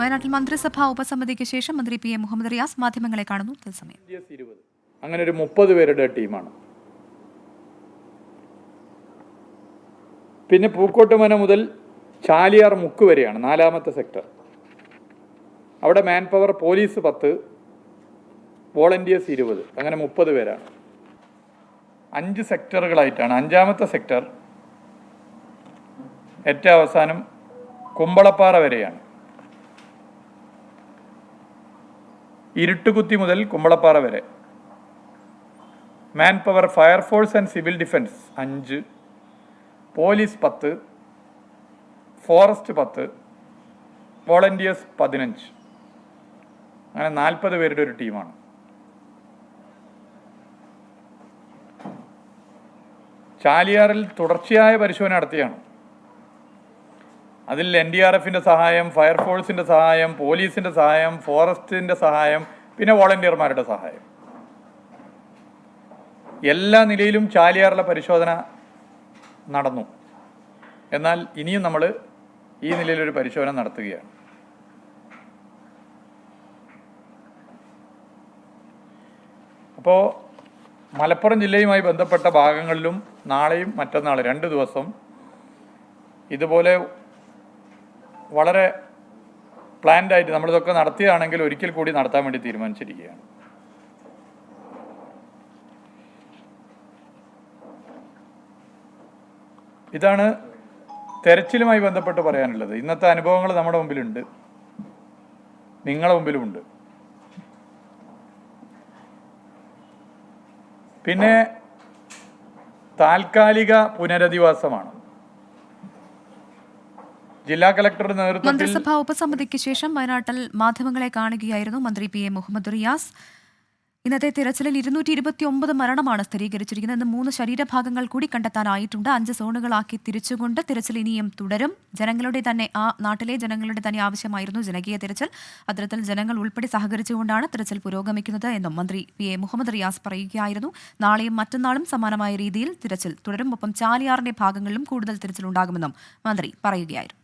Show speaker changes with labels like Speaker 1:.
Speaker 1: വയനാട്ടിൽ മന്ത്രിസഭാ ഉപസമിതിക്ക് ശേഷം മന്ത്രി പി എ മുഹമ്മദ് റിയാസ് മാധ്യമങ്ങളെ കാണുന്നു. തത്സമയം
Speaker 2: അങ്ങനെ ഒരു 30 പേരുടെ ടീമാണ്. പിന്നെ പൂക്കോട്ടുമന മുതൽ ചാലിയാർ മുക്ക് വരെയാണ് 4ാമത്തെ സെക്ടർ. അവിടെ മാൻ പവർ പോലീസ് 10, വോളണ്ടിയേഴ്സ് 20, അങ്ങനെ 30 പേരാണ്. 5 സെക്ടറുകളായിട്ടാണ്. 5ാമത്തെ സെക്ടർ ഏറ്റവും അവസാനം കുമ്പളപ്പാറ വരെയാണ്. ഇരുട്ടുകുത്തി മുതൽ കുമ്പളപ്പാറ വരെ. Man power fire force and civil defence 5, police 10, forest 10, volunteers 15, അങ്ങനെ 40 പേരുടെ ഒരു ടീമാണ്. ചാലിയാറിൽ തുടർച്ചയായ പരിശോധന നടത്തിയാണ്. അതിൽ NDRFിൻ്റെ സഹായം, ഫയർഫോഴ്സിൻ്റെ സഹായം, പോലീസിൻ്റെ സഹായം, ഫോറസ്റ്റിൻ്റെ സഹായം, പിന്നെ വോളണ്ടിയർമാരുടെ സഹായം, എല്ലാ നിലയിലും ചാലിയാറിലെ പരിശോധന നടന്നു. എന്നാൽ ഇനിയും നമ്മൾ ഈ നിലയിലൊരു പരിശോധന നടത്തുകയാണ്. അപ്പോൾ മലപ്പുറം ജില്ലയുമായി ബന്ധപ്പെട്ട ഭാഗങ്ങളിലും നാളെയും മറ്റന്നാൾ 2 ദിവസം ഇതുപോലെ വളരെ പ്ലാൻഡായിട്ട് നമ്മളിതൊക്കെ നടത്തുകയാണെങ്കിൽ ഒരിക്കൽ കൂടി നടത്താൻ വേണ്ടി തീരുമാനിച്ചിരിക്കുകയാണ്. ഇതാണ് തെരച്ചിലുമായി ബന്ധപ്പെട്ട് പറയാനുള്ളത്. ഇന്നത്തെ അനുഭവങ്ങൾ നമ്മുടെ മുമ്പിലുണ്ട്, നിങ്ങളുടെ മുമ്പിലുമുണ്ട്. പിന്നെ താൽക്കാലിക പുനരധിവാസമാണ്. ജില്ലാ കളക്ടറുടെ നേതൃത്വത്തിൽ
Speaker 1: മന്ത്രിസഭാ ഉപസമിതിക്ക് ശേഷം വയനാട്ടിൽ മാധ്യമങ്ങളെ കാണുകയായിരുന്നു മന്ത്രി പി എ മുഹമ്മദ് റിയാസ്. ഇന്നത്തെ തിരച്ചിലിൽ 229 മരണമാണ് സ്ഥിരീകരിച്ചിരിക്കുന്നത്. ഇന്ന് 3 ശരീരഭാഗങ്ങൾ കൂടി കണ്ടെത്താനായിട്ടുണ്ട്. 5 സോണുകളാക്കി തിരിച്ചുകൊണ്ട് തിരച്ചിൽ ഇനിയും തുടരും. ജനങ്ങളുടെ തന്നെ നാട്ടിലെ ജനങ്ങളുടെ തന്നെ ആവശ്യമായിരുന്നു ജനകീയ തിരച്ചിൽ. അത്തരത്തിൽ ജനങ്ങൾ ഉൾപ്പെടെ സഹകരിച്ചുകൊണ്ടാണ് തിരച്ചിൽ പുരോഗമിക്കുന്നത് എന്നും മന്ത്രി പി എ മുഹമ്മദ് റിയാസ് പറയുകയായിരുന്നു. നാളെയും മറ്റന്നാളും സമാനമായ രീതിയിൽ തിരച്ചിൽ തുടരും. ഒപ്പം ചാലിയാറിന്റെ ഭാഗങ്ങളിലും കൂടുതൽ തിരച്ചിൽ ഉണ്ടാകുമെന്നും മന്ത്രി പറയുകയായിരുന്നു.